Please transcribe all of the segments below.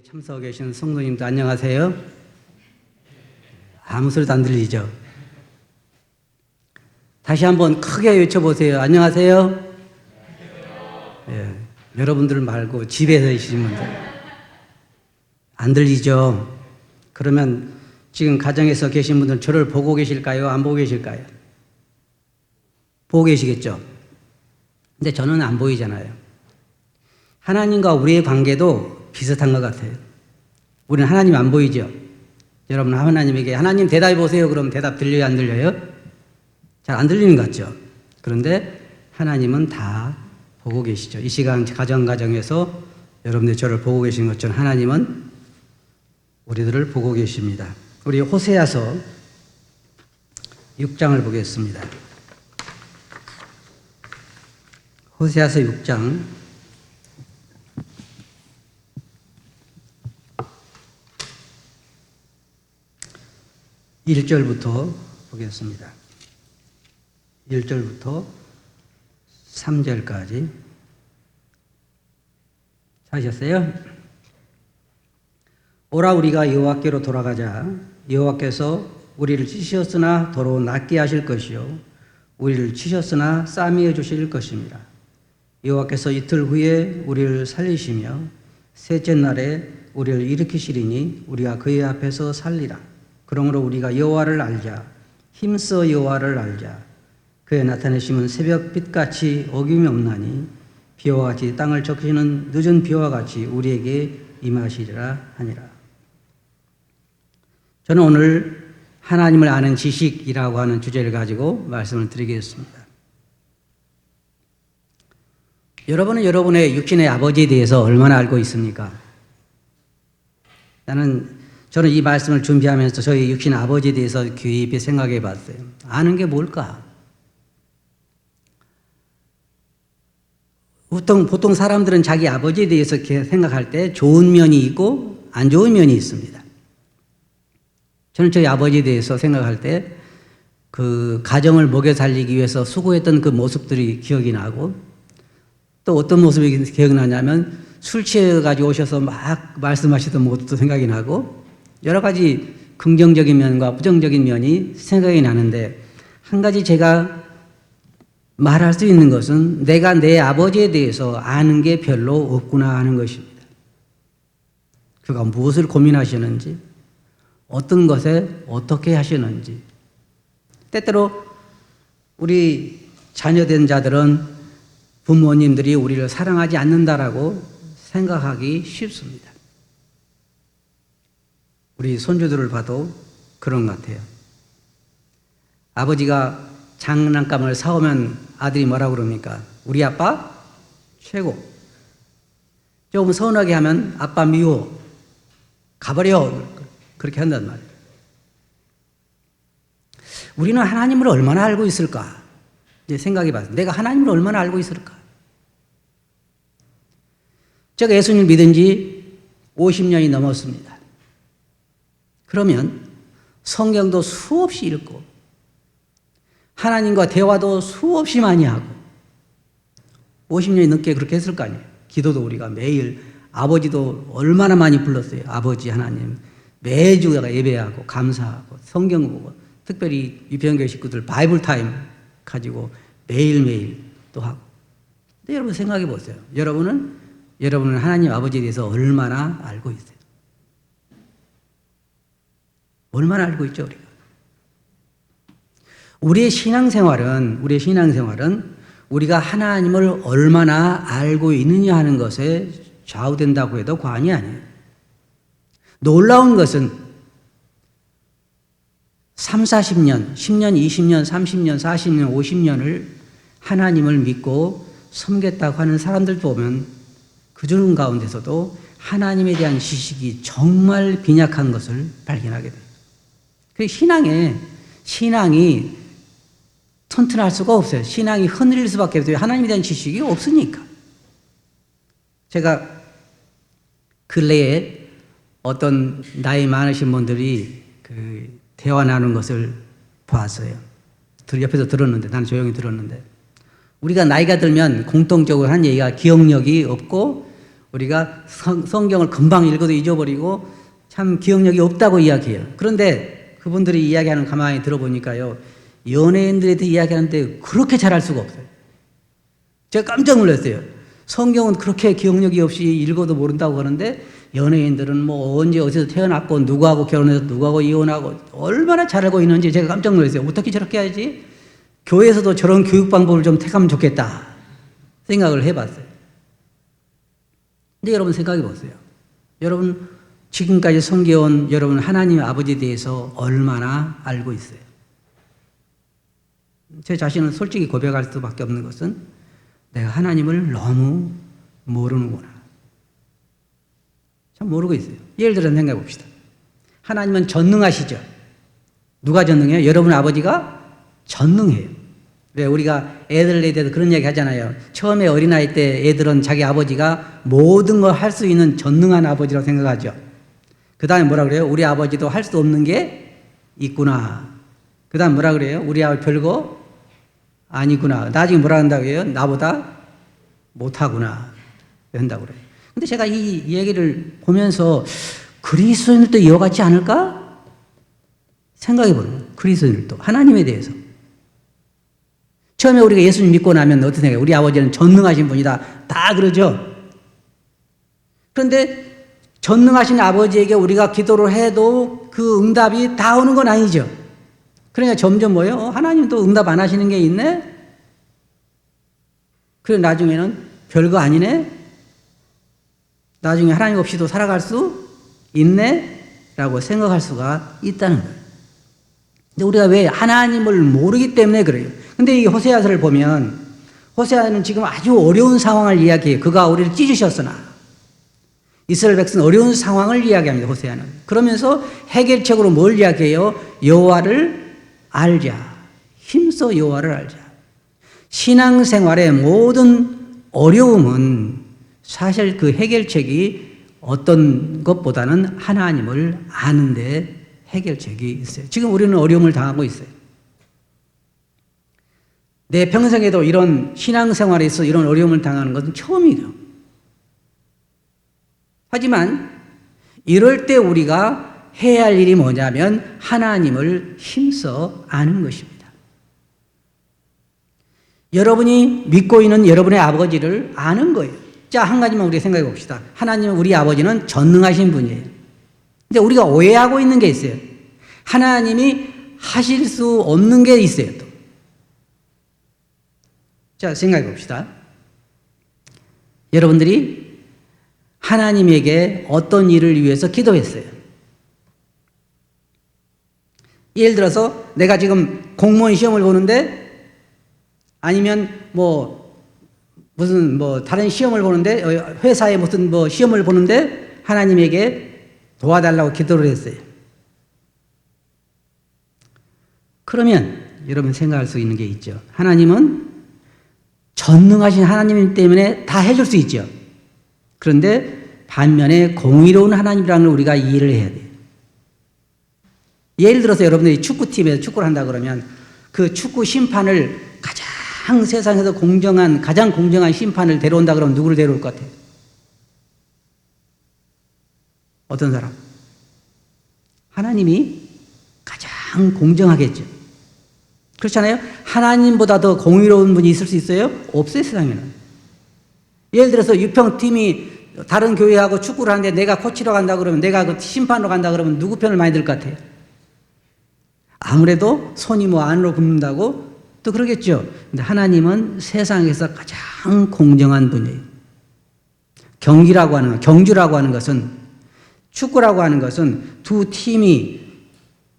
참석해 계신 성도님도 안녕하세요. 아무 소리도 안 들리죠? 다시 한번 크게 외쳐보세요. 안녕하세요. 예, 여러분들 말고 집에서 계신 분들 안 들리죠? 그러면 지금 가정에서 계신 분들 저를 보고 계실까요? 안 보고 계실까요? 보고 계시겠죠? 근데 저는 안 보이잖아요. 하나님과 우리의 관계도 비슷한 것 같아요. 우리는 하나님 안 보이죠? 여러분 하나님에게 하나님 대답해 보세요. 그럼 대답 들려요? 안 들려요? 잘 안 들리는 것 같죠? 그런데 하나님은 다 보고 계시죠. 이 시간 가정에서 여러분들 저를 보고 계신 것처럼 하나님은 우리들을 보고 계십니다. 우리 호세아서 6장을 보겠습니다. 호세아서 6장 1절부터 보겠습니다. 1절부터 3절까지 하셨어요? 오라 우리가 여호와께로 돌아가자. 여호와께서 우리를 찢으셨으나 더러 낫게 하실 것이요 우리를 치셨으나 싸매어 주실 것입니다. 여호와께서 이틀 후에 우리를 살리시며 셋째 날에 우리를 일으키시리니 우리가 그의 앞에서 살리라. 그러므로 우리가 여호와를 알자. 힘써 여호와를 알자. 그의 나타내심은 새벽빛같이 어김이 없나니 비와 같이 땅을 적시는 늦은 비와 같이 우리에게 임하시리라 하니라. 저는 오늘 하나님을 아는 지식이라고 하는 주제를 가지고 말씀을 드리겠습니다. 여러분은 여러분의 육신의 아버지에 대해서 얼마나 알고 있습니까? 저는 이 말씀을 준비하면서 저희 육신 아버지에 대해서 깊이 생각해 봤어요. 아는 게 뭘까? 보통 사람들은 자기 아버지에 대해서 생각할 때 좋은 면이 있고 안 좋은 면이 있습니다. 저는 저희 아버지에 대해서 생각할 때 그 가정을 먹여 살리기 위해서 수고했던 그 모습들이 기억이 나고 또 어떤 모습이 기억이 나냐면 술 취해가지고 오셔서 막 말씀하시던 모습도 생각이 나고 여러 가지 긍정적인 면과 부정적인 면이 생각이 나는데 한 가지 제가 말할 수 있는 것은 내가 내 아버지에 대해서 아는 게 별로 없구나 하는 것입니다. 그가 무엇을 고민하시는지 어떤 것에 어떻게 하시는지 때때로 우리 자녀된 자들은 부모님들이 우리를 사랑하지 않는다라고 생각하기 쉽습니다. 우리 손주들을 봐도 그런 것 같아요. 아버지가 장난감을 사오면 아들이 뭐라고 그럽니까? 우리 아빠 최고. 조금 서운하게 하면 아빠 미워. 가버려. 그렇게 한단 말이에요. 우리는 하나님을 얼마나 알고 있을까? 이제 생각해 봐요. 내가 하나님을 얼마나 알고 있을까? 제가 예수님을 믿은 지 50년이 넘었습니다. 그러면 성경도 수없이 읽고 하나님과 대화도 수없이 많이 하고 50년이 넘게 그렇게 했을 거 아니에요. 기도도 우리가 매일 아버지도 얼마나 많이 불렀어요. 아버지 하나님 매주 예배하고 감사하고 성경 보고 특별히 유평교회 식구들 바이블 타임 가지고 매일매일 또 하고. 근데 여러분 생각해 보세요. 여러분은 하나님 아버지에 대해서 얼마나 알고 있어요? 얼마나 알고 있죠, 우리가? 우리의 신앙생활은 우리가 하나님을 얼마나 알고 있느냐 하는 것에 좌우된다고 해도 과언이 아니에요. 놀라운 것은 3, 40년, 10년, 20년, 30년, 40년, 50년을 하나님을 믿고 섬겼다고 하는 사람들 보면 그중 가운데서도 하나님에 대한 지식이 정말 빈약한 것을 발견하게 돼요. 그 신앙이 튼튼할 수가 없어요. 신앙이 흔들릴 수밖에 없어요. 하나님에 대한 지식이 없으니까. 제가 근래에 어떤 나이 많으신 분들이 대화 나누는 것을 봤어요. 옆에서 들었는데, 나는 조용히 들었는데, 우리가 나이가 들면 공통적으로 한 얘기가 기억력이 없고 우리가 성경을 금방 읽어도 잊어버리고 참 기억력이 없다고 이야기해요. 그런데 그분들이 이야기하는 가만히 들어보니까요, 연예인들에 대해 이야기하는데 그렇게 잘할 수가 없어요. 제가 깜짝 놀랐어요. 성경은 그렇게 기억력이 없이 읽어도 모른다고 하는데 연예인들은 뭐 언제 어디서 태어났고 누구하고 결혼해서 누구하고 이혼하고 얼마나 잘 알고 있는지 제가 깜짝 놀랐어요. 어떻게 저렇게 하지? 교회에서도 저런 교육 방법을 좀 택하면 좋겠다 생각을 해봤어요. 근데 여러분 생각해 보세요. 여러분 지금까지 섬겨온 여러분 하나님의 아버지에 대해서 얼마나 알고 있어요? 제 자신은 솔직히 고백할 수밖에 없는 것은 내가 하나님을 너무 모르는구나. 참 모르고 있어요. 예를 들어 생각해 봅시다. 하나님은 전능하시죠. 누가 전능해요? 여러분 아버지가 전능해요. 왜 우리가 애들에 대해서 그런 얘기 하잖아요. 처음에 어린아이 때 애들은 자기 아버지가 모든 걸 할 수 있는 전능한 아버지라고 생각하죠. 그 다음에 뭐라 그래요? 우리 아버지도 할 수 없는 게 있구나. 그 다음 뭐라 그래요? 우리 아버지 별거 아니구나. 나중에 뭐라 한다고 해요? 나보다 못하구나. 한다고 그래요. 근데 제가 이 얘기를 보면서 그리스도인들도 이와 같지 않을까? 생각해 보는 거예요. 그리스도인들도. 하나님에 대해서. 처음에 우리가 예수님 믿고 나면 어떻게 생각해요? 우리 아버지는 전능하신 분이다. 다 그러죠. 그런데 전능하신 아버지에게 우리가 기도를 해도 그 응답이 다 오는 건 아니죠. 그러니까 점점 뭐예요? 하나님도 응답 안 하시는 게 있네? 그래 나중에는 별거 아니네? 나중에 하나님 없이도 살아갈 수 있네? 라고 생각할 수가 있다는 거예요. 근데 우리가 왜 하나님을 모르기 때문에 그래요. 근데 이 호세아서를 보면 호세아는 지금 아주 어려운 상황을 이야기해요. 그가 우리를 찢으셨으나 이스라엘 백성은 어려운 상황을 이야기합니다. 호세아는. 그러면서 해결책으로 뭘 이야기해요? 여호와를 알자. 힘써 여호와를 알자. 신앙생활의 모든 어려움은 사실 그 해결책이 어떤 것보다는 하나님을 아는데 해결책이 있어요. 지금 우리는 어려움을 당하고 있어요. 내 평생에도 이런 신앙생활에 있어 이런 어려움을 당하는 것은 처음이에요. 하지만 이럴 때 우리가 해야 할 일이 뭐냐면 하나님을 힘써 아는 것입니다. 여러분이 믿고 있는 여러분의 아버지를 아는 거예요. 자, 한 가지만 우리가 생각해 봅시다. 하나님은 우리 아버지는 전능하신 분이에요. 근데 우리가 오해하고 있는 게 있어요. 하나님이 하실 수 없는 게 있어요, 또. 자, 생각해 봅시다. 여러분들이 하나님에게 어떤 일을 위해서 기도했어요. 예를 들어서 내가 지금 공무원 시험을 보는데 아니면 무슨 다른 시험을 보는데 회사에 무슨 시험을 보는데 하나님에게 도와달라고 기도를 했어요. 그러면 여러분 생각할 수 있는 게 있죠. 하나님은 전능하신 하나님 때문에 다 해줄 수 있죠. 그런데 반면에 공의로운 하나님이라는 걸 우리가 이해를 해야 돼요. 예를 들어서 여러분들이 축구팀에서 축구를 한다 그러면 그 축구 심판을 가장 세상에서 가장 공정한 심판을 데려온다 그러면 누구를 데려올 것 같아요? 어떤 사람? 하나님이 가장 공정하겠죠. 그렇잖아요? 하나님보다 더 공의로운 분이 있을 수 있어요? 없어요, 세상에는. 예를 들어서 유평팀이 다른 교회하고 축구를 하는데 내가 코치로 간다 그러면 내가 그 심판으로 간다 그러면 누구 편을 많이 들 것 같아요? 아무래도 손이 안으로 굽는다고 또 그러겠죠. 근데 하나님은 세상에서 가장 공정한 분이에요. 경주라고 하는 것은 축구라고 하는 것은 두 팀이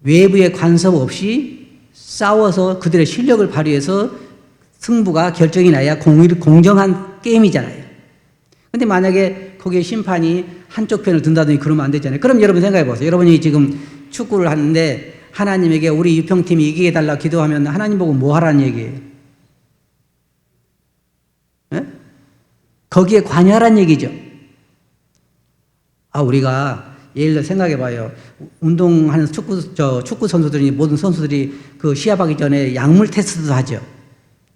외부의 간섭 없이 싸워서 그들의 실력을 발휘해서 승부가 결정이 나야 공정한 게임이잖아요. 근데 만약에 거기에 심판이 한쪽 편을 든다더니 그러면 안 되잖아요. 그럼 여러분 생각해 보세요. 여러분이 지금 축구를 하는데 하나님에게 우리 유평팀이 이기게 해달라고 기도하면 하나님 보고 뭐 하라는 얘기예요? 네? 거기에 관여하라는 얘기죠. 우리가 예를 들어 생각해 봐요. 운동하는 축구 선수들이, 모든 선수들이 그 시합하기 전에 약물 테스트도 하죠.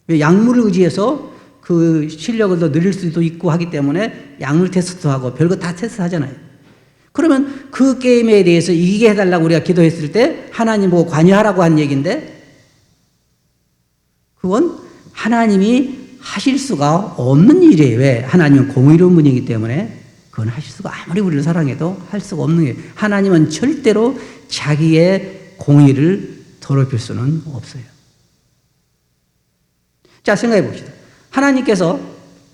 약물을 의지해서 그 실력을 더 늘릴 수도 있고 하기 때문에 약물 테스트도 하고 별거 다 테스트 하잖아요. 그러면 그 게임에 대해서 이기게 해달라고 우리가 기도했을 때 하나님 보고 관여하라고 한 얘기인데 그건 하나님이 하실 수가 없는 일이에요. 왜? 하나님은 공의로운 분이기 때문에 그건 하실 수가 아무리 우리를 사랑해도 할 수가 없는 거예요. 하나님은 절대로 자기의 공의를 더럽힐 수는 없어요. 자, 생각해 봅시다. 하나님께서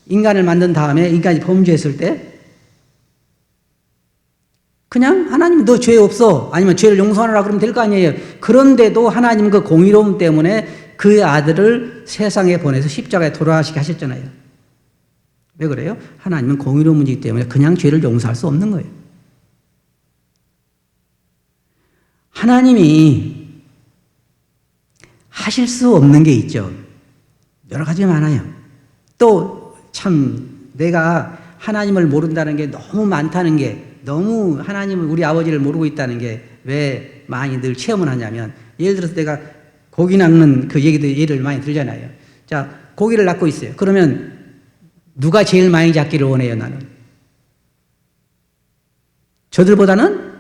인간을 만든 다음에 인간이 범죄했을 때 그냥 하나님 너 죄 없어 아니면 죄를 용서하라 그러면 될 거 아니에요. 그런데도 하나님 그 공의로움 때문에 그의 아들을 세상에 보내서 십자가에 돌아가시게 하셨잖아요. 왜 그래요? 하나님은 공의로운 분이기 때문에 그냥 죄를 용서할 수 없는 거예요. 하나님이 하실 수 없는 게 있죠. 여러 가지 많아요. 또 참 내가 하나님을 모른다는 게 너무 많다는 게 너무 하나님을 우리 아버지를 모르고 있다는 게 왜 많이 늘 체험을 하냐면 예를 들어서 내가 고기 낚는 그 얘기도 예를 많이 들잖아요. 자, 고기를 낚고 있어요. 그러면 누가 제일 많이 잡기를 원해요, 나는? 저들보다는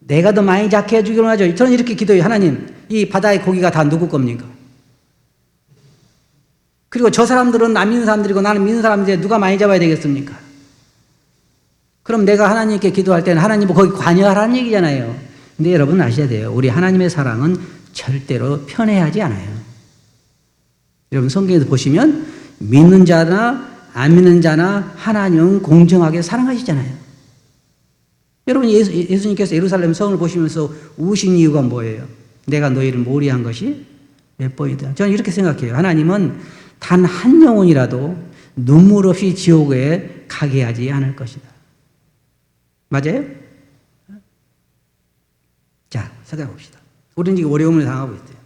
내가 더 많이 잡게 해주기로 하죠. 저는 이렇게 기도해요. 하나님, 이 바다의 고기가 다 누구 겁니까? 그리고 저 사람들은 안 믿는 사람들이고 나는 믿는 사람인데 누가 많이 잡아야 되겠습니까? 그럼 내가 하나님께 기도할 때는 하나님 거기 관여하라는 얘기잖아요. 근데 여러분 아셔야 돼요. 우리 하나님의 사랑은 절대로 편애하지 않아요. 여러분 성경에서 보시면 믿는 자나 안 믿는 자나 하나님은 공정하게 사랑하시잖아요. 여러분 예수님께서 예루살렘 성을 보시면서 우신 이유가 뭐예요? 내가 너희를 모리한 것이 몇 번이다. 저는 이렇게 생각해요. 하나님은 단 한 영혼이라도 눈물 없이 지옥에 가게 하지 않을 것이다. 맞아요? 자, 생각해 봅시다. 우리는 지금 어려움을 당하고 있어요.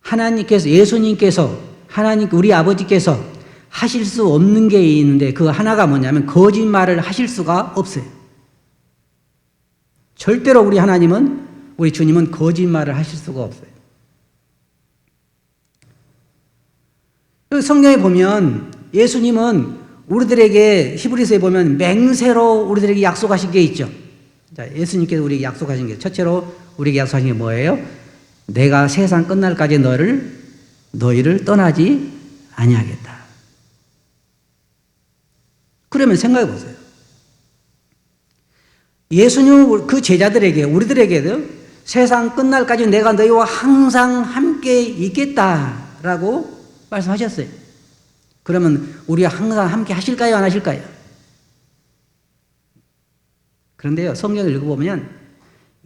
하나님께서, 예수님께서, 하나님, 우리 아버지께서 하실 수 없는 게 있는데 그 하나가 뭐냐면 거짓말을 하실 수가 없어요. 절대로 우리 하나님은, 우리 주님은 거짓말을 하실 수가 없어요. 성경에 보면 예수님은 우리들에게 히브리서에 보면 맹세로 우리들에게 약속하신 게 있죠. 자, 예수님께서 우리에게 약속하신 게 첫째로 우리에게 약속하신 게 뭐예요? 내가 세상 끝날까지 너희를 떠나지 아니하겠다. 그러면 생각해 보세요. 예수님은 그 제자들에게 우리들에게도 세상 끝날까지 내가 너희와 항상 함께 있겠다라고 말씀하셨어요. 그러면 우리가 항상 함께 하실까요? 안 하실까요? 그런데요, 성경을 읽어보면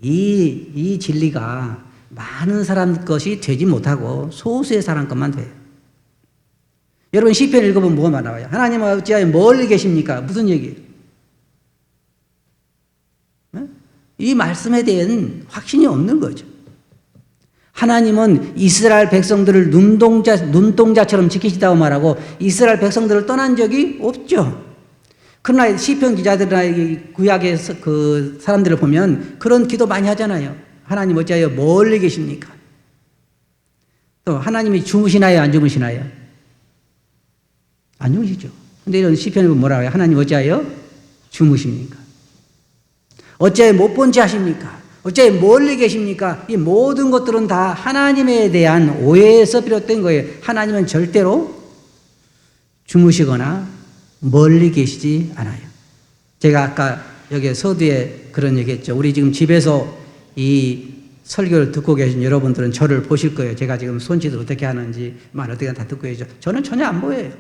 이 진리가 많은 사람 것이 되지 못하고 소수의 사람 것만 돼요. 여러분 시편 읽어보면 뭐가 나와요? 하나님은 어찌하여 멀리 계십니까? 무슨 얘기예요? 이 말씀에 대한 확신이 없는 거죠. 하나님은 이스라엘 백성들을 눈동자처럼 지키시다고 말하고 이스라엘 백성들을 떠난 적이 없죠. 그러나 시편 기자들이나 구약의 그 사람들을 보면 그런 기도 많이 하잖아요. 하나님 어찌하여 멀리 계십니까? 또 하나님이 주무시나요? 안 주무시나요? 안 주무시죠. 근데 이런 시편에 보면 뭐라고 해요? 하나님 어찌하여 주무십니까? 어찌하여 못 본 채 하십니까? 어찌하여 멀리 계십니까? 이 모든 것들은 다 하나님에 대한 오해에서 비롯된 거예요. 하나님은 절대로 주무시거나 멀리 계시지 않아요. 제가 아까 여기 서두에 그런 얘기 했죠. 우리 지금 집에서 이 설교를 듣고 계신 여러분들은 저를 보실 거예요. 제가 지금 손짓을 어떻게 하는지, 말 어떻게 다 듣고 계시죠. 저는 전혀 안 보여요.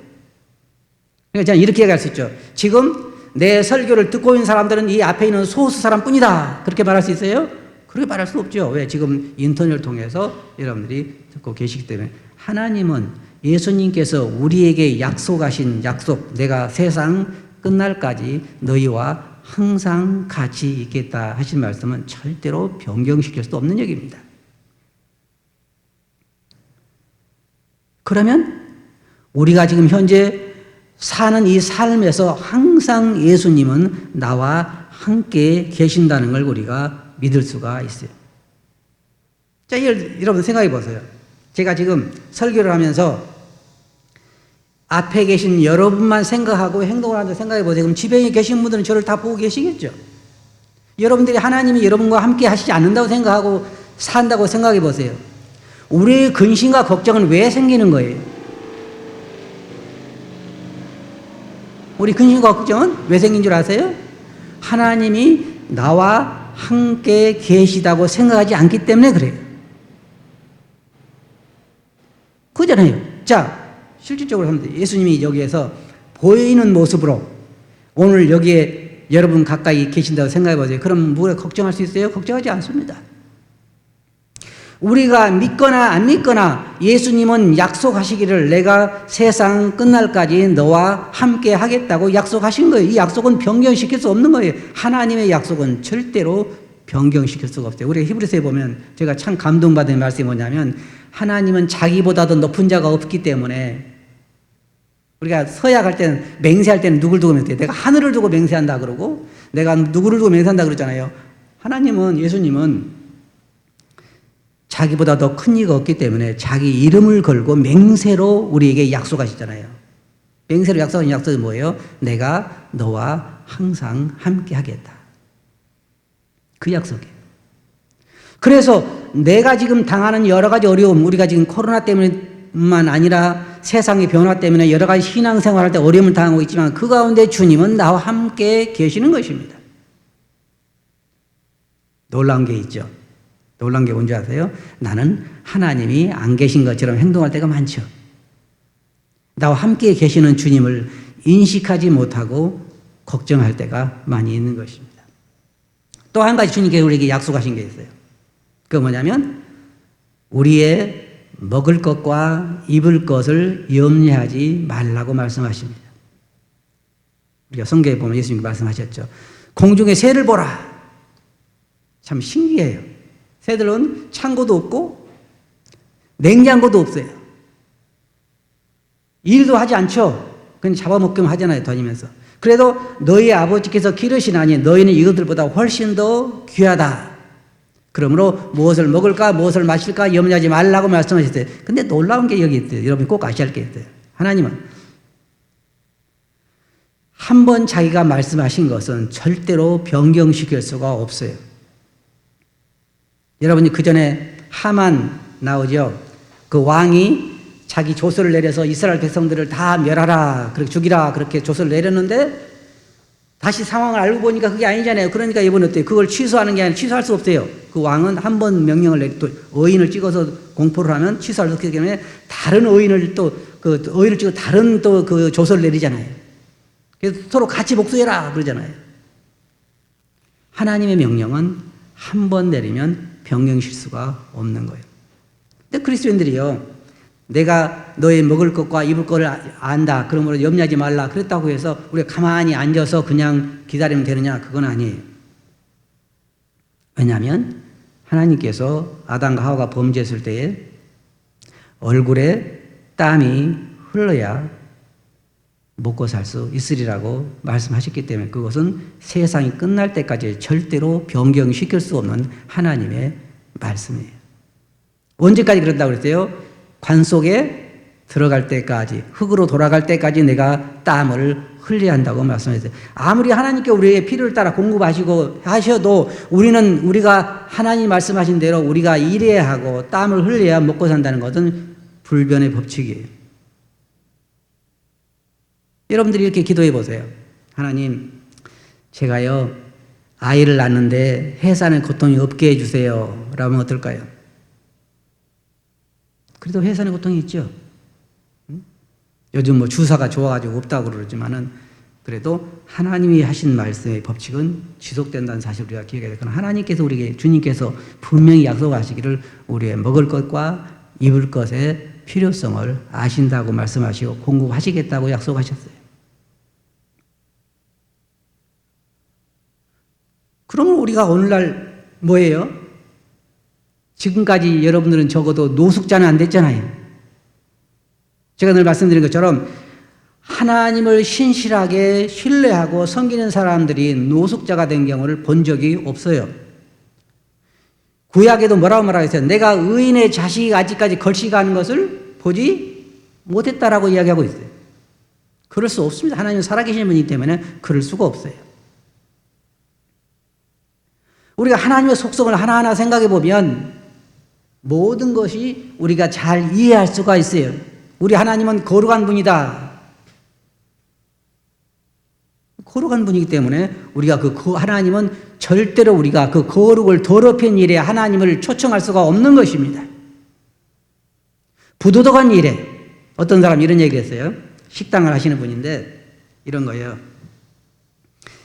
그러니까 저는 이렇게 얘기할 수 있죠. 지금 내 설교를 듣고 있는 사람들은 이 앞에 있는 소수 사람뿐이다. 그렇게 말할 수 있어요? 그렇게 말할 수 없죠. 왜? 지금 인터넷을 통해서 여러분들이 듣고 계시기 때문에. 하나님은 예수님께서 우리에게 약속하신 약속, 내가 세상 끝날까지 너희와 항상 같이 있겠다 하신 말씀은 절대로 변경시킬 수 없는 얘기입니다. 그러면 우리가 지금 현재 사는 이 삶에서 항상 예수님은 나와 함께 계신다는 걸 우리가 믿을 수가 있어요. 자, 여러분 생각해 보세요. 제가 지금 설교를 하면서 앞에 계신 여러분만 생각하고 행동을 하는데 생각해 보세요. 그럼 집에 계신 분들은 저를 다 보고 계시겠죠. 여러분들이 하나님이 여러분과 함께 하시지 않는다고 생각하고 산다고 생각해 보세요. 우리의 근심과 걱정은 왜 생기는 거예요? 우리 근심과 걱정은 왜 생긴 줄 아세요? 하나님이 나와 함께 계시다고 생각하지 않기 때문에 그래요. 그잖아요. 자, 실질적으로 하면 예수님이 여기에서 보이는 모습으로 오늘 여기에 여러분 가까이 계신다고 생각해 보세요. 그럼 뭐에 걱정할 수 있어요? 걱정하지 않습니다. 우리가 믿거나 안 믿거나 예수님은 약속하시기를 내가 세상 끝날까지 너와 함께 하겠다고 약속하신 거예요. 이 약속은 변경시킬 수 없는 거예요. 하나님의 약속은 절대로 변경시킬 수가 없어요. 우리가 히브리서에 보면 제가 참 감동받은 말씀이 뭐냐면 하나님은 자기보다도 높은 자가 없기 때문에 우리가 서약할 때는 맹세할 때는 누굴 두고 맹세해요? 내가 하늘을 두고 맹세한다 그러고 내가 누구를 두고 맹세한다 그러잖아요. 하나님은 예수님은 자기보다 더 큰 이가 없기 때문에 자기 이름을 걸고 맹세로 우리에게 약속하시잖아요. 맹세로 약속하신 약속이 뭐예요? 내가 너와 항상 함께 하겠다. 그 약속이에요. 그래서 내가 지금 당하는 여러 가지 어려움, 우리가 지금 코로나 때문에만 아니라 세상의 변화 때문에 여러 가지 신앙생활할 때 어려움을 당하고 있지만 그 가운데 주님은 나와 함께 계시는 것입니다. 놀라운 게 있죠. 놀란 게 뭔지 아세요? 나는 하나님이 안 계신 것처럼 행동할 때가 많죠. 나와 함께 계시는 주님을 인식하지 못하고 걱정할 때가 많이 있는 것입니다. 또 한 가지 주님께서 우리에게 약속하신 게 있어요. 그게 뭐냐면 우리의 먹을 것과 입을 것을 염려하지 말라고 말씀하십니다. 우리가 성경에 보면 예수님이 말씀하셨죠. 공중의 새를 보라. 참 신기해요. 새들은 창고도 없고 냉장고도 없어요. 일도 하지 않죠. 그냥 잡아먹기만 하잖아요. 다니면서. 그래도 너희 아버지께서 기르시나니 너희는 이것들보다 훨씬 더 귀하다. 그러므로 무엇을 먹을까 무엇을 마실까 염려하지 말라고 말씀하셨어요. 근데 놀라운 게 여기 있어요. 여러분이 꼭 아셔야 할 게 있어요. 하나님은 한 번 자기가 말씀하신 것은 절대로 변경시킬 수가 없어요. 여러분이 그 전에 하만 나오죠. 그 왕이 자기 조서를 내려서 이스라엘 백성들을 다 멸하라, 그렇게 죽이라, 그렇게 조서를 내렸는데 다시 상황을 알고 보니까 그게 아니잖아요. 그러니까 이번에 어때요? 그걸 취소하는 게 아니라 취소할 수 없어요. 그 왕은 한 번 명령을 내또 의인을 찍어서 공포를 하면 취소할 수 없기 때문에 다른 의인을 또 그 의인을 찍어 다른 또 그 조서를 내리잖아요. 그래서 서로 같이 복수해라 그러잖아요. 하나님의 명령은 한 번 내리면 변경실 수가 없는 거예요. 근데 그리스도인들이요, 내가 너의 먹을 것과 입을 것을 안다. 그러므로 염려하지 말라. 그랬다고 해서 우리가 가만히 앉아서 그냥 기다리면 되느냐? 그건 아니에요. 왜냐하면 하나님께서 아담과 하와가 범죄했을 때에 얼굴에 땀이 흘러야 먹고 살 수 있으리라고 말씀하셨기 때문에 그것은 세상이 끝날 때까지 절대로 변경시킬 수 없는 하나님의 말씀이에요. 언제까지 그런다고 그랬어요? 관 속에 들어갈 때까지, 흙으로 돌아갈 때까지 내가 땀을 흘려야 한다고 말씀하셨어요. 아무리 하나님께 우리의 필요를 따라 공급하시고 하셔도 우리가 하나님 말씀하신 대로 우리가 일해야 하고 땀을 흘려야 먹고 산다는 것은 불변의 법칙이에요. 여러분들이 이렇게 기도해 보세요. 하나님, 제가요 아이를 낳는데 해산의 고통이 없게 해주세요. 라면 어떨까요? 그래도 해산의 고통이 있죠. 요즘 뭐 주사가 좋아가지고 없다고 그러지만은 그래도 하나님이 하신 말씀의 법칙은 지속된다는 사실을 우리가 기억해야 돼요. 하나님께서 우리에게, 주님께서 분명히 약속하시기를 우리의 먹을 것과 입을 것의 필요성을 아신다고 말씀하시고 공급하시겠다고 약속하셨어요. 그러면 우리가 오늘날 뭐예요? 지금까지 여러분들은 적어도 노숙자는 안 됐잖아요. 제가 늘 말씀드린 것처럼 하나님을 신실하게 신뢰하고 섬기는 사람들이 노숙자가 된 경우를 본 적이 없어요. 구약에도 뭐라고 했어요? 내가 의인의 자식이 아직까지 걸식하는 것을 보지 못했다라고 이야기하고 있어요. 그럴 수 없습니다. 하나님은 살아계신 분이기 때문에 그럴 수가 없어요. 우리가 하나님의 속성을 하나하나 생각해 보면 모든 것이 우리가 잘 이해할 수가 있어요. 우리 하나님은 거룩한 분이다. 거룩한 분이기 때문에 우리가 그 하나님은 절대로 우리가 그 거룩을 더럽힌 일에 하나님을 초청할 수가 없는 것입니다. 부도덕한 일에 어떤 사람이 이런 얘기를 했어요. 식당을 하시는 분인데 이런 거예요.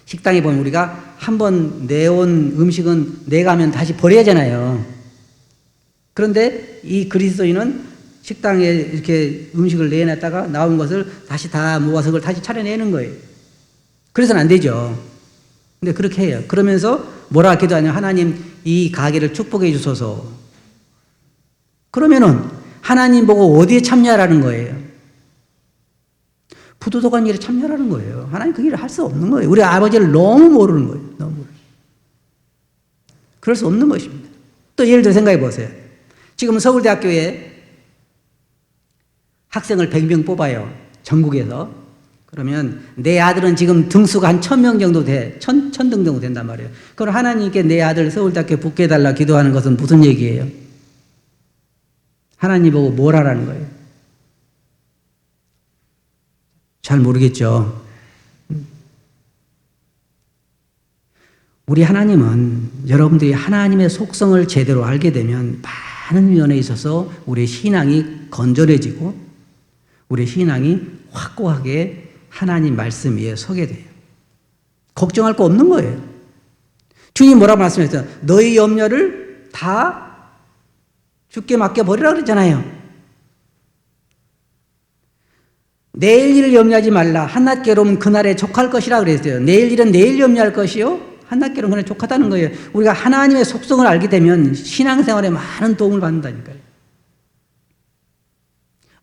식당에 보면 우리가 한번 내온 음식은 내가면 다시 버려야 하잖아요. 그런데 이 그리스도인은 식당에 이렇게 음식을 내놨다가 나온 것을 다시 다 모아서 그걸 다시 차려내는 거예요. 그래서는 안 되죠. 근데 그렇게 해요. 그러면서 뭐라 기도하냐. 하나님 이 가게를 축복해 주소서. 그러면은 하나님 보고 어디에 참여하라는 거예요? 부도덕한 일에 참여하라는 거예요. 하나님 그 일을 할 수 없는 거예요. 우리 아버지를 너무 모르는 거예요. 너무 모르는. 그럴 수 없는 것입니다. 또 예를 들어 생각해 보세요. 지금 서울대학교에 학생을 100명 뽑아요. 전국에서. 그러면 내 아들은 지금 등수가 한 1000명 정도 돼. 1000등 정도 된단 말이에요. 그럼 하나님께 내 아들 서울대학교에 붙게 해달라 기도하는 것은 무슨 얘기예요? 하나님 보고 뭘 하라는 거예요? 잘 모르겠죠. 우리 하나님은 여러분들이 하나님의 속성을 제대로 알게 되면 많은 면에 있어서 우리의 신앙이 건전해지고 우리의 신앙이 확고하게 하나님 말씀 위에 서게 돼요. 걱정할 거 없는 거예요. 주님 뭐라고 말씀하셨어요? 너희 염려를 다 주께 맡겨버리라 그랬잖아요. 내일 일을 염려하지 말라. 한낱 괴로움은 그날에 족할 것이라 그랬어요. 내일 일은 내일 염려할 것이요. 한낱 괴로움은 그날에 족하다는 거예요. 우리가 하나님의 속성을 알게 되면 신앙생활에 많은 도움을 받는다니까요.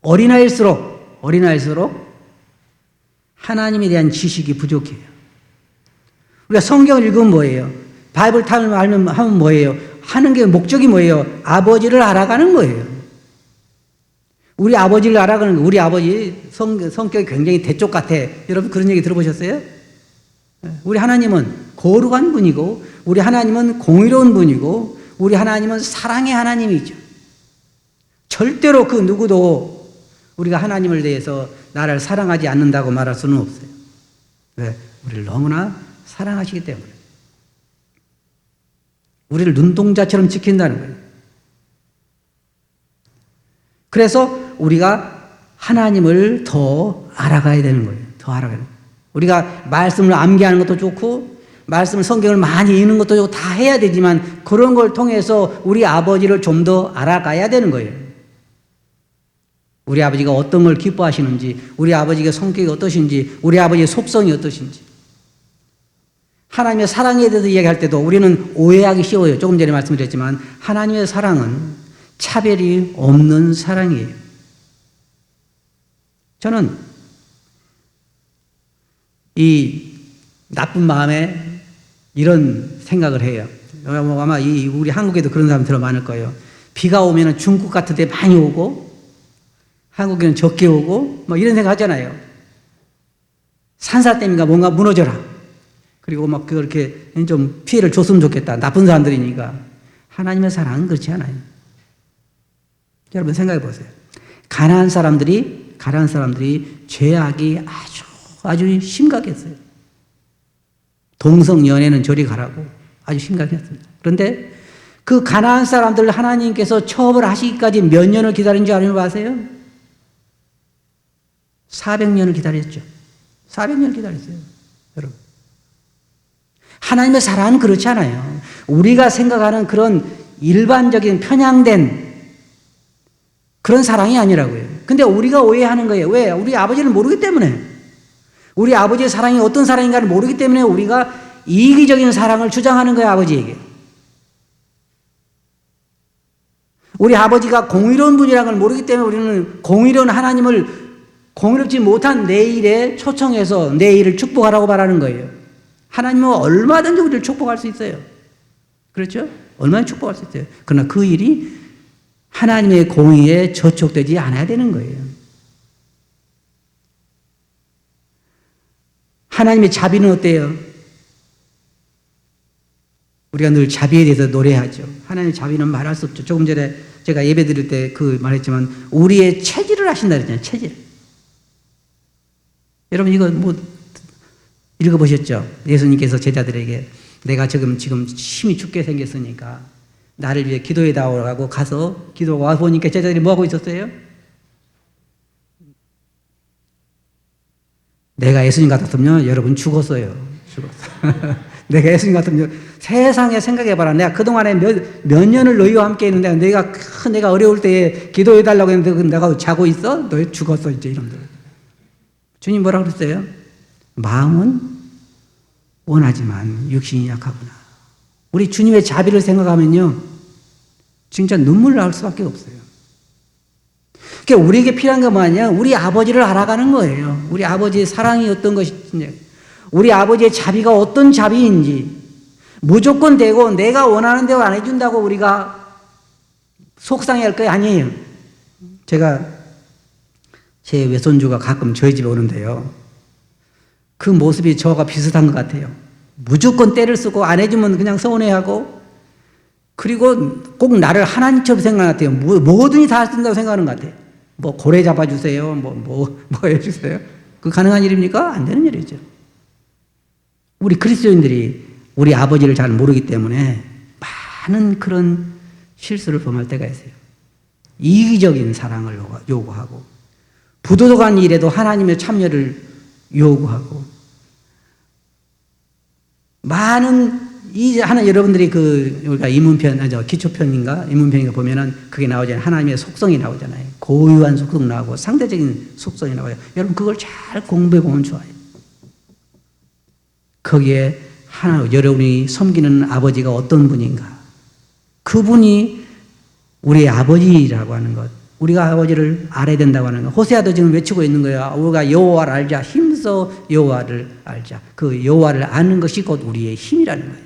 어린아이일수록 하나님에 대한 지식이 부족해요. 우리가 성경을 읽으면 뭐예요? 바이블 타임을 하면 뭐예요? 하는 게 목적이 뭐예요? 아버지를 알아가는 거예요. 우리 아버지를 알아가는 거. 우리 아버지 성격이 굉장히 대쪽 같아. 여러분 그런 얘기 들어보셨어요? 우리 하나님은 거룩한 분이고 우리 하나님은 공의로운 분이고 우리 하나님은 사랑의 하나님이죠. 절대로 그 누구도 우리가 하나님을 대해서 나를 사랑하지 않는다고 말할 수는 없어요. 왜? 우리를 너무나 사랑하시기 때문에. 우리를 눈동자처럼 지킨다는 거예요. 그래서 우리가 하나님을 더 알아가야 되는 거예요. 더 알아가야 돼요. 우리가 말씀을 암기하는 것도 좋고 말씀을 성경을 많이 읽는 것도 좋고 다 해야 되지만 그런 걸 통해서 우리 아버지를 좀 더 알아가야 되는 거예요. 우리 아버지가 어떤 걸 기뻐하시는지, 우리 아버지가 성격이 어떠신지, 우리 아버지의 속성이 어떠신지. 하나님의 사랑에 대해서 이야기할 때도 우리는 오해하기 쉬워요. 조금 전에 말씀드렸지만 하나님의 사랑은 차별이 없는 사랑이에요. 저는 이 나쁜 마음에 이런 생각을 해요. 아마 우리 한국에도 그런 사람 들어 많을 거예요. 비가 오면 중국 같은 데 많이 오고 한국에는 적게 오고 뭐 이런 생각 하잖아요. 산사댐인가 뭔가 무너져라. 그리고 막 그렇게 좀 피해를 줬으면 좋겠다. 나쁜 사람들이니까. 하나님의 사랑은 그렇지 않아요. 여러분 생각해 보세요. 가난한 사람들이 죄악이 아주 심각했어요. 동성 연애는 저리 가라고 아주 심각했습니다. 그런데 그 가난한 사람들을 하나님께서 처벌하시기까지 몇 년을 기다린 줄 아세요? 400년을 기다렸죠. 400년을 기다렸어요. 여러분. 하나님의 사랑은 그렇지 않아요. 우리가 생각하는 그런 일반적인 편향된 그런 사랑이 아니라고요. 근데 우리가 오해하는 거예요. 왜? 우리 아버지를 모르기 때문에. 우리 아버지의 사랑이 어떤 사랑인가를 모르기 때문에 우리가 이기적인 사랑을 주장하는 거예요, 아버지에게. 우리 아버지가 공의로운 분이라는 걸 모르기 때문에 우리는 공의로운 하나님을 공의롭지 못한 내일에 초청해서 내일을 축복하라고 말하는 거예요. 하나님은 얼마든지 우리를 축복할 수 있어요. 그렇죠? 얼마나 축복할 수 있어요. 그러나 그 일이 하나님의 공의에 저촉되지 않아야 되는 거예요. 하나님의 자비는 어때요? 우리가 늘 자비에 대해서 노래하죠. 하나님의 자비는 말할 수 없죠. 조금 전에 제가 예배 드릴 때 그 말했지만 우리의 체질을 하신다 그랬잖아요. 체질. 여러분 이거 뭐 읽어보셨죠? 예수님께서 제자들에게 내가 지금 힘이 죽게 생겼으니까 나를 위해 기도해 다오라고 가서 기도가 와 보니까 제자들이 뭐 하고 있었어요? 내가 예수님 같았으면 여러분 죽었어요. 죽었어. 내가 예수님 같으면 세상에 생각해봐라. 내가 그동안에 몇 년을 너희와 함께 있는데 내가 어려울 때에 기도해달라고 했는데 내가 자고 있어? 너 죽었어 이제 이놈들. 주님 뭐라고 그랬어요? 마음은 원하지만 육신이 약하구나. 우리 주님의 자비를 생각하면요 진짜 눈물 나올 수밖에 없어요. 그러니까 우리에게 필요한 건 뭐냐? 우리 아버지를 알아가는 거예요. 우리 아버지의 사랑이 어떤 것인지, 우리 아버지의 자비가 어떤 자비인지, 무조건 되고 내가 원하는 대로 안 해준다고 우리가 속상해할 거 아니에요. 제가 제 외손주가 가끔 저희 집에 오는데요. 그 모습이 저와 비슷한 것 같아요. 무조건 때를 쓰고 안 해주면 그냥 서운해하고, 그리고 꼭 나를 하나님처럼 생각하는 것 같아요. 뭐든지 다 쓴다고 생각하는 것 같아요. 뭐 고래 잡아주세요. 뭐 해주세요. 그 가능한 일입니까? 안 되는 일이죠. 우리 그리스도인들이 우리 아버지를 잘 모르기 때문에 많은 그런 실수를 범할 때가 있어요. 이기적인 사랑을 요구하고, 부도덕한 일에도 하나님의 참여를 요구하고, 많은 여러분들이 우리가 기초편인가 인문편인가 보면은 그게 나오잖아요. 하나님의 속성이 나오잖아요. 고유한 속성 나오고 상대적인 속성이 나와요. 여러분 그걸 잘 공부해 보면 좋아요. 거기에 여러분이 섬기는 아버지가 어떤 분인가? 그분이 우리의 아버지라고 하는 것, 우리가 아버지를 알아야 된다고 하는 것. 호세아도 지금 외치고 있는 거예요. 우리가 여호와를 알자. 힘써 여호와를 알자. 그 여호와를 아는 것이 곧 우리의 힘이라는 거예요.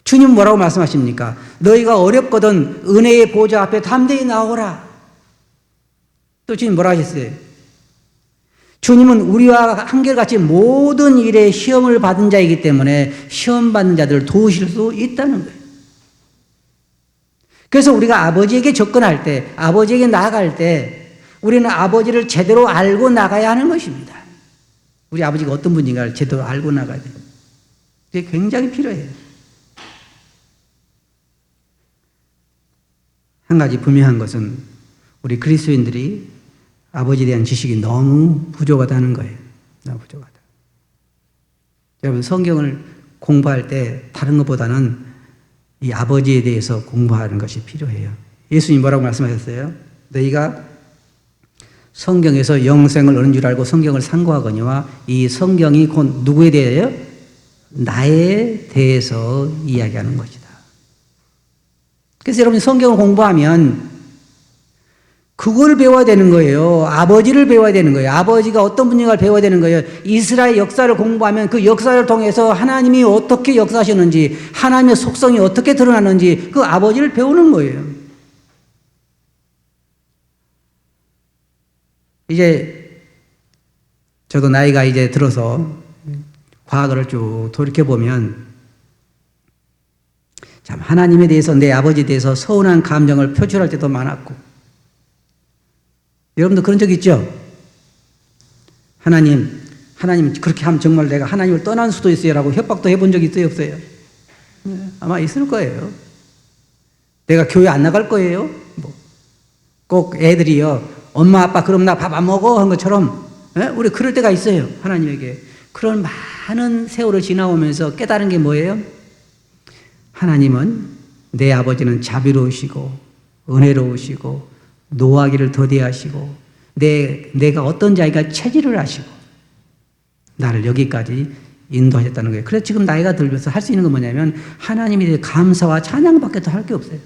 주님 뭐라고 말씀하십니까? 너희가 어렵거든 은혜의 보좌 앞에 담대히 나오라. 또 주님 뭐라 하셨어요? 주님은 우리와 한결같이 모든 일에 시험을 받은 자이기 때문에 시험 받는 자들을 도우실 수 있다는 거예요. 그래서 우리가 아버지에게 접근할 때, 아버지에게 나아갈 때 우리는 아버지를 제대로 알고 나가야 하는 것입니다. 우리 아버지가 어떤 분인가를 제대로 알고 나가야 돼요. 그게 굉장히 필요해요. 한 가지 분명한 것은 우리 그리스도인들이 아버지에 대한 지식이 너무 부족하다는 거예요. 너무 부족하다. 여러분 성경을 공부할 때 다른 것보다는 이 아버지에 대해서 공부하는 것이 필요해요. 예수님 뭐라고 말씀하셨어요? 너희가 성경에서 영생을 얻는 줄 알고 성경을 상고하거니와 이 성경이 곧 누구에 대해요? 나에 대해서 이야기하는 것이다. 그래서 여러분 성경을 공부하면 그걸 배워야 되는 거예요. 아버지를 배워야 되는 거예요. 아버지가 어떤 분인가를 배워야 되는 거예요. 이스라엘 역사를 공부하면 그 역사를 통해서 하나님이 어떻게 역사하셨는지, 하나님의 속성이 어떻게 드러나는지 그 아버지를 배우는 거예요. 이제 저도 나이가 이제 들어서 과거를 쭉 돌이켜보면 참 하나님에 대해서, 내 아버지에 대해서 서운한 감정을 표출할 때도 많았고, 여러분도 그런 적 있죠? 하나님 그렇게 하면 정말 내가 하나님을 떠날 수도 있어요 라고 협박도 해본 적 있어요 없어요? 아마 있을 거예요. 내가 교회 안 나갈 거예요? 꼭 애들이요 엄마 아빠 그럼 나 밥 안 먹어 한 것처럼 우리 그럴 때가 있어요. 하나님에게 그런 많은 세월을 지나오면서 깨달은 게 뭐예요? 하나님은, 내 아버지는 자비로우시고 은혜로우시고 노하기를 더디하시고 내가 어떤 자이가 체질을 하시고 나를 여기까지 인도하셨다는 거예요. 그래서 지금 나이가 들면서 할 수 있는 건 뭐냐면 하나님에 대해 감사와 찬양밖에 더 할 게 없어요.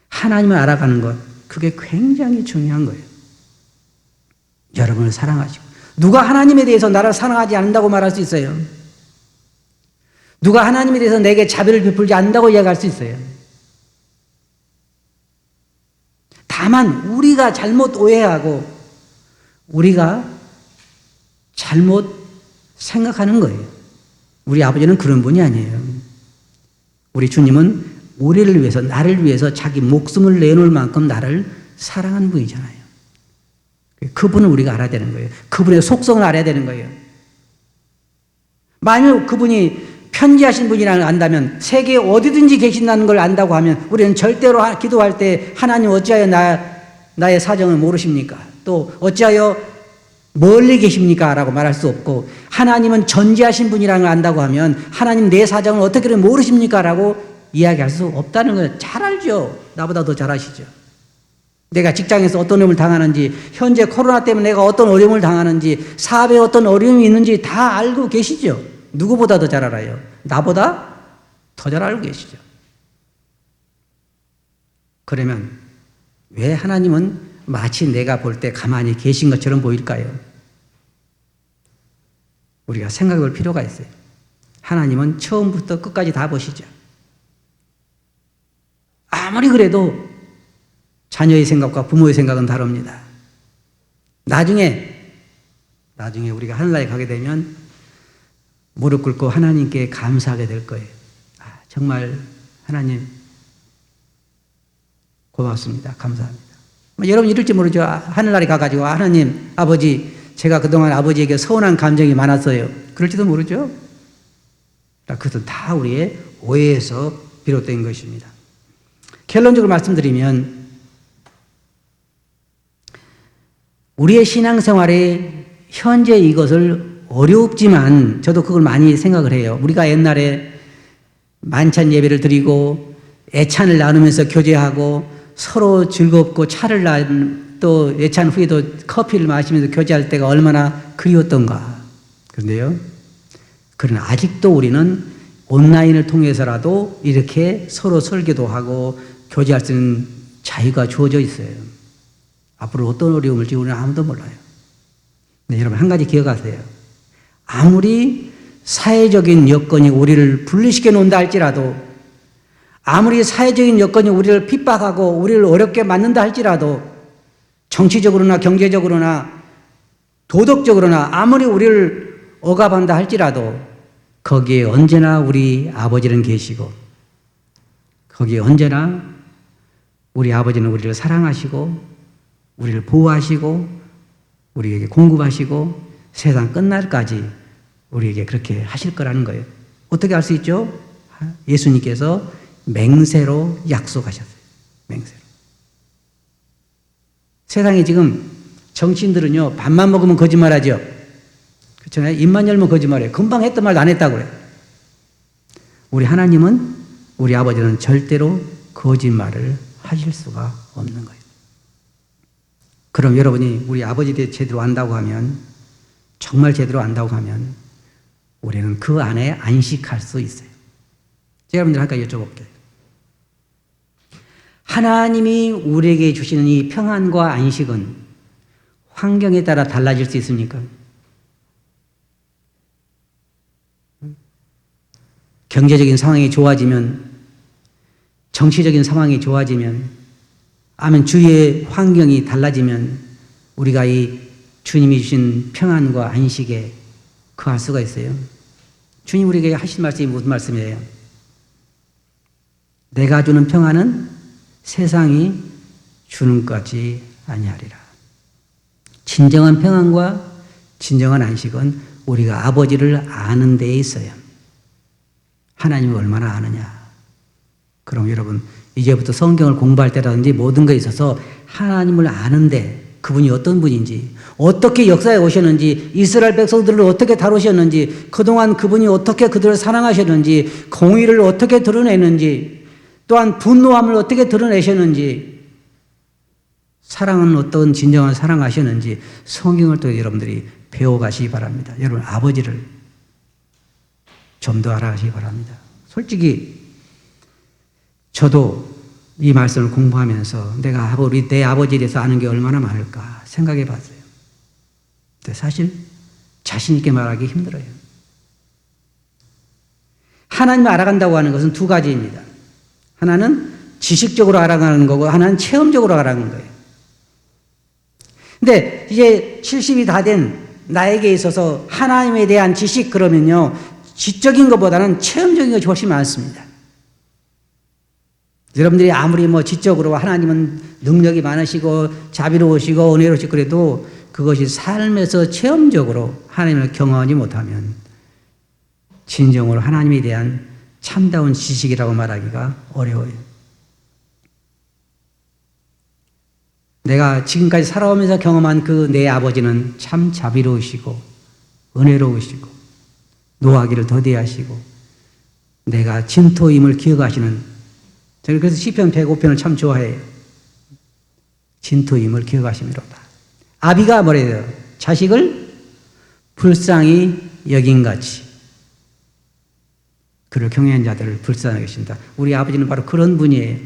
하나님을 알아가는 것, 그게 굉장히 중요한 거예요. 여러분을 사랑하시고, 누가 하나님에 대해서 나를 사랑하지 않는다고 말할 수 있어요? 누가 하나님에 대해서 내게 자비를 베풀지 않는다고 이야기할 수 있어요? 다만 우리가 잘못 오해하고 우리가 잘못 생각하는 거예요. 우리 아버지는 그런 분이 아니에요. 우리 주님은 우리를 위해서, 나를 위해서 자기 목숨을 내놓을 만큼 나를 사랑한 분이잖아요. 그분을 우리가 알아야 되는 거예요. 그분의 속성을 알아야 되는 거예요. 만약 그분이 편지하신 분이라는 걸 안다면, 세계 어디든지 계신다는 걸 안다고 하면 우리는 절대로 기도할 때 하나님 어찌하여 나의 사정을 모르십니까? 또 어찌하여 멀리 계십니까? 라고 말할 수 없고, 하나님은 전지하신 분이라는 걸 안다고 하면 하나님 내 사정을 어떻게 모르십니까? 라고 이야기할 수 없다는 걸 잘 알죠. 나보다 더 잘 아시죠. 내가 직장에서 어떤 어려움을 당하는지, 현재 코로나 때문에 내가 어떤 어려움을 당하는지, 사업에 어떤 어려움이 있는지 다 알고 계시죠. 누구보다 더 잘 알아요. 나보다 더 잘 알고 계시죠. 그러면 왜 하나님은 마치 내가 볼 때 가만히 계신 것처럼 보일까요? 우리가 생각해 볼 필요가 있어요. 하나님은 처음부터 끝까지 다 보시죠. 아무리 그래도 자녀의 생각과 부모의 생각은 다릅니다. 나중에 우리가 하늘나라에 가게 되면 무릎 꿇고 하나님께 감사하게 될 거예요. 정말 하나님 고맙습니다. 감사합니다. 여러분 이럴지 모르죠. 하늘나라에 가가지고 하나님, 아버지, 제가 그동안 아버지에게 서운한 감정이 많았어요. 그럴지도 모르죠. 그것은 다 우리의 오해에서 비롯된 것입니다. 결론적으로 말씀드리면, 우리의 신앙생활에 현재 이것을 어렵지만 저도 그걸 많이 생각을 해요. 우리가 옛날에 만찬 예배를 드리고 애찬을 나누면서 교제하고 서로 즐겁고 또 애찬 후에도 커피를 마시면서 교제할 때가 얼마나 그리웠던가. 그런데요, 그러나 아직도 우리는 온라인을 통해서라도 이렇게 서로 설교도 하고 교제할 수 있는 자유가 주어져 있어요. 앞으로 어떤 어려움을 올지 우리는 아무도 몰라요. 네, 여러분 한 가지 기억하세요. 아무리 사회적인 여건이 우리를 분리시켜 놓는다 할지라도, 아무리 사회적인 여건이 우리를 핍박하고 우리를 어렵게 만든다 할지라도, 정치적으로나 경제적으로나 도덕적으로나 아무리 우리를 억압한다 할지라도 거기에 언제나 우리 아버지는 계시고, 거기에 언제나 우리 아버지는 우리를 사랑하시고 우리를 보호하시고 우리에게 공급하시고 세상 끝날까지 우리에게 그렇게 하실 거라는 거예요. 어떻게 알 수 있죠? 예수님께서 맹세로 약속하셨어요. 맹세로. 세상에 지금 정치인들은요, 밥만 먹으면 거짓말하죠. 그렇잖아요. 입만 열면 거짓말해요. 금방 했던 말 안 했다고 그래요. 우리 하나님은, 우리 아버지는 절대로 거짓말을 하실 수가 없는 거예요. 그럼 여러분이 우리 아버지에 대해 제대로 안다고 하면, 정말 제대로 안다고 하면 우리는 그 안에 안식할 수 있어요. 제가 여러분들 아까 여쭤볼게요. 하나님이 우리에게 주시는 이 평안과 안식은 환경에 따라 달라질 수 있습니까? 경제적인 상황이 좋아지면, 정치적인 상황이 좋아지면, 아니면 주위의 환경이 달라지면 우리가 이 주님이 주신 평안과 안식에 거할 수가 있어요. 주님 우리에게 하신 말씀이 무슨 말씀이에요? 내가 주는 평안은 세상이 주는 것 같지 아니하리라. 진정한 평안과 진정한 안식은 우리가 아버지를 아는 데에 있어요. 하나님을 얼마나 아느냐. 그럼 여러분 이제부터 성경을 공부할 때라든지 모든 것에 있어서 하나님을 아는데, 그분이 어떤 분인지, 어떻게 역사에 오셨는지, 이스라엘 백성들을 어떻게 다루셨는지, 그동안 그분이 어떻게 그들을 사랑하셨는지, 공의를 어떻게 드러내는지, 또한 분노함을 어떻게 드러내셨는지, 사랑은 어떤 진정한 사랑하셨는지 성경을 통해 여러분들이 배워가시기 바랍니다. 여러분 아버지를 좀 더 알아가시기 바랍니다. 솔직히 저도 이 말씀을 공부하면서 내 아버지에 대해서 아는 게 얼마나 많을까 생각해 봤어요. 근데 사실 자신 있게 말하기 힘들어요. 하나님을 알아간다고 하는 것은 두 가지입니다. 하나는 지식적으로 알아가는 거고, 하나는 체험적으로 알아가는 거예요. 근데 이제 70이 다 된 나에게 있어서 하나님에 대한 지식 그러면요, 지적인 것보다는 체험적인 것이 훨씬 많습니다. 여러분들이 아무리 뭐 지적으로 하나님은 능력이 많으시고 자비로우시고 은혜로우시고 그래도 그것이 삶에서 체험적으로 하나님을 경험하지 못하면 진정으로 하나님에 대한 참다운 지식이라고 말하기가 어려워요. 내가 지금까지 살아오면서 경험한 그 내 아버지는 참 자비로우시고 은혜로우시고 노하기를 더디하시고 내가 진토임을 기억하시는, 저는 그래서 시편 105편을 참 좋아해요. 진토임을 기억하심이로다. 아비가 뭐래요? 자식을 불쌍히 여긴같이 그를 경외한 자들을 불쌍히 여기신다. 우리 아버지는 바로 그런 분이에요.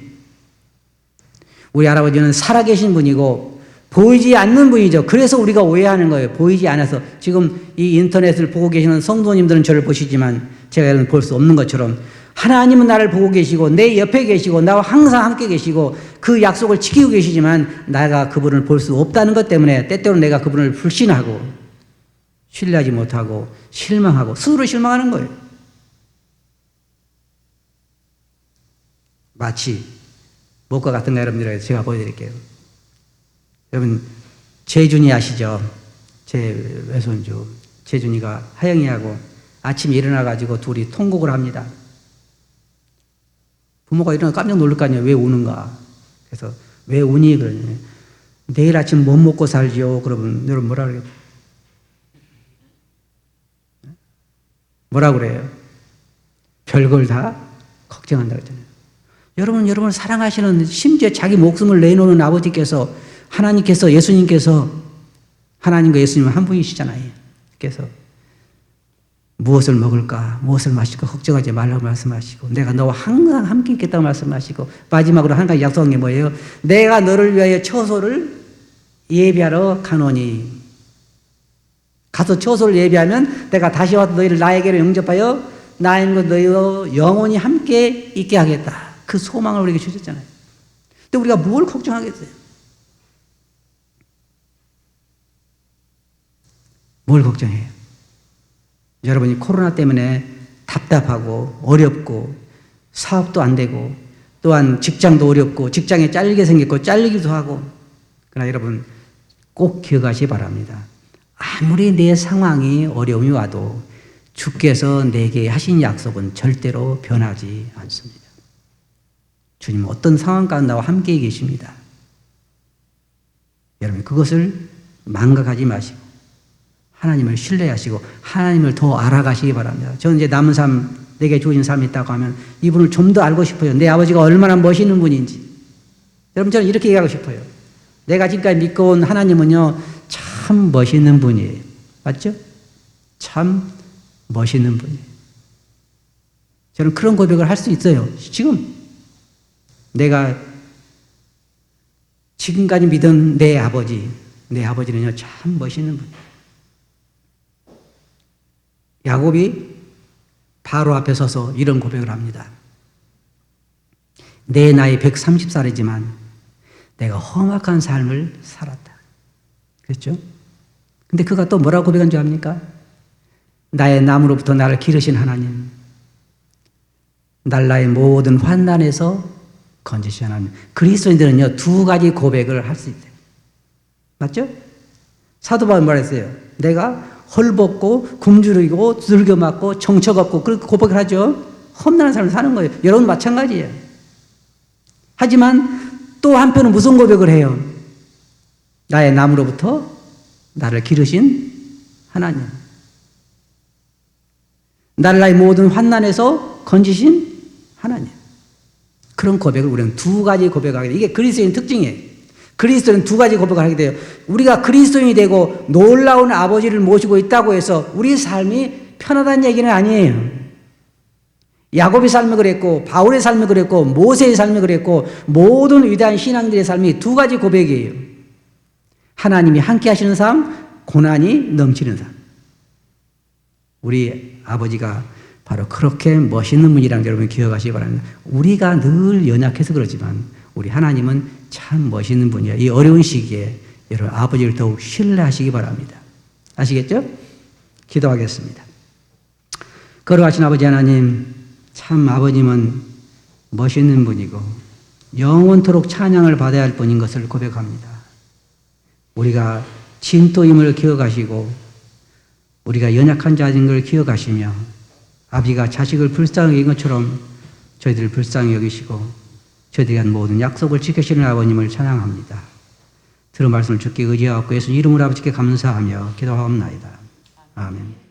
우리 할아버지는 살아계신 분이고 보이지 않는 분이죠. 그래서 우리가 오해하는 거예요. 보이지 않아서. 지금 이 인터넷을 보고 계시는 성도님들은 저를 보시지만 제가 볼 수 없는 것처럼 하나님은 나를 보고 계시고 내 옆에 계시고 나와 항상 함께 계시고 그 약속을 지키고 계시지만 내가 그분을 볼 수 없다는 것 때문에 때때로 내가 그분을 불신하고 신뢰하지 못하고 실망하고 스스로 실망하는 거예요. 마치 목과 같은 거 여러분들에게 제가 보여드릴게요. 여러분 재준이 아시죠? 제 외손주 재준이가 하영이하고 아침에 일어나가지고 둘이 통곡을 합니다. 부모가 일어나 깜짝 놀랄 거 아니에요. 왜 우는가? 그래서 왜 우니? 그러냐. 내일 아침 못 먹고 살지요? 그러면 여러분 뭐라 그래요? 뭐라 그래요? 별걸 다 걱정한다고 했잖아요. 여러분을 사랑하시는, 심지어 자기 목숨을 내놓는 아버지께서, 하나님께서, 예수님께서, 하나님과 예수님은 한 분이시잖아요. 그래서 무엇을 먹을까, 무엇을 마실까 걱정하지 말라고 말씀하시고, 내가 너와 항상 함께 있겠다고 말씀하시고, 마지막으로 한 가지 약속한 게 뭐예요? 내가 너를 위하여 처소를 예비하러 가노니. 가서 처소를 예비하면 내가 다시 와서 너희를 나에게로 영접하여 나인 것 너희와 영원히 함께 있게 하겠다. 그 소망을 우리에게 주셨잖아요. 근데 우리가 뭘 걱정하겠어요? 뭘 걱정해요? 여러분이 코로나 때문에 답답하고 어렵고 사업도 안 되고 또한 직장도 어렵고 직장에 잘리게 생겼고 잘리기도 하고, 그러나 여러분 꼭 기억하시기 바랍니다. 아무리 내 상황이 어려움이 와도 주께서 내게 하신 약속은 절대로 변하지 않습니다. 주님은 어떤 상황 가운데 나와 함께 계십니다. 여러분 그것을 망각하지 마시고 하나님을 신뢰하시고 하나님을 더 알아가시기 바랍니다. 저는 이제 남은 삶, 내게 주어진 삶이 있다고 하면 이분을 좀 더 알고 싶어요. 내 아버지가 얼마나 멋있는 분인지. 여러분 저는 이렇게 얘기하고 싶어요. 내가 지금까지 믿고 온 하나님은요 참 멋있는 분이에요. 맞죠? 참 멋있는 분이에요. 저는 그런 고백을 할 수 있어요. 지금 내가 지금까지 믿은 내 아버지는요 참 멋있는 분이에요. 야곱이 바로 앞에 서서 이런 고백을 합니다. 내 나이 130살이지만 내가 험악한 삶을 살았다. 그렇죠? 근데 그가 또 뭐라고 고백한 줄 압니까? 나의 남으로부터 나를 기르신 하나님, 날 나의 모든 환난에서 건지신 하나님. 그리스도인들은요 두 가지 고백을 할 수 있어요. 맞죠? 사도 바울은 말했어요. 내가 헐벗고 굶주리고 두들겨 맞고 정처가 없고 그렇게 고백을 하죠. 험난한 삶을 사는 거예요. 여러분 마찬가지예요. 하지만 또 한편은 무슨 고백을 해요? 나의 남으로부터 나를 기르신 하나님, 나를 나의 모든 환난에서 건지신 하나님. 그런 고백을 우리는 두 가지 고백하게 돼요. 이게 그리스도인 특징이에요. 그리스도는 두 가지 고백을 하게 돼요. 우리가 그리스도인이 되고 놀라운 아버지를 모시고 있다고 해서 우리 삶이 편하다는 얘기는 아니에요. 야곱의 삶이 그랬고 바울의 삶이 그랬고 모세의 삶이 그랬고 모든 위대한 신앙들의 삶이 두 가지 고백이에요. 하나님이 함께 하시는 삶, 고난이 넘치는 삶. 우리 아버지가 바로 그렇게 멋있는 분이라는 여러분 기억하시기 바랍니다. 우리가 늘 연약해서 그렇지만 우리 하나님은 참 멋있는 분이에요. 이 어려운 시기에 여러분 아버지를 더욱 신뢰하시기 바랍니다. 아시겠죠? 기도하겠습니다. 걸어가신 아버지 하나님, 참 아버님은 멋있는 분이고 영원토록 찬양을 받아야 할 분인 것을 고백합니다. 우리가 진토임을 기억하시고 우리가 연약한 자인 걸 기억하시며 아비가 자식을 불쌍히 여긴 것처럼 저희들을 불쌍히 여기시고 저희들이 한 모든 약속을 지키시는 아버님을 찬양합니다. 들은 말씀을 주께 의지하고 예수 이름으로 아버지께 감사하며 기도하옵나이다. 아멘.